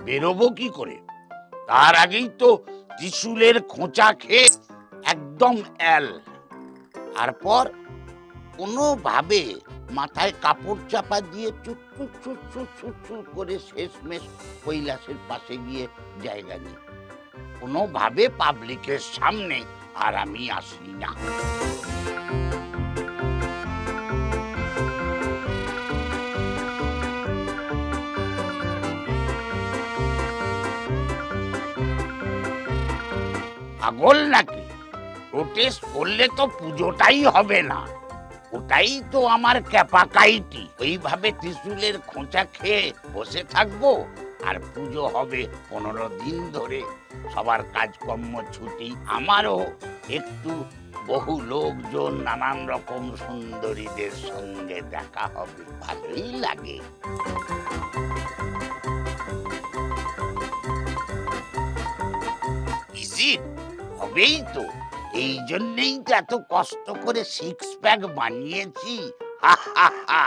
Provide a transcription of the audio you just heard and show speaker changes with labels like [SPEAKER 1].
[SPEAKER 1] বেরোবো কি করে? তার আগেই তো ত্রিশূলের খোঁচা খেয়ে একদম এল। তারপর কোনোভাবে মাথায় কাপড় চাপা দিয়ে চুটচুট চুটচুট চুটচুট করে শেষমেশ কৈলাসের পাশে গিয়ে জায়গা নিই। কোনোভাবে পাবলিকের সামনে আর আমি আসি না। পাগল নাকি? প্রোটেস্ট করলে তো পুজোটাই হবে না। ওটাই তো আমার ক্যাপাকাইটি। ওইভাবে ত্রিশূলের খোঁচা খেয়ে বসে থাকবো আর পুজো হবে 15 দিন ধরে। সবার কাজকর্ম ছুটি, আমারও একটু বহু লোকজন, নানান রকম সুন্দরীদের সঙ্গে দেখা হবে, ভালোই লাগে। ইজিট হবেই তো। এই জন্যেই তো এত কষ্ট করে 6 প্যাক বানিয়েছি। হা হা হা।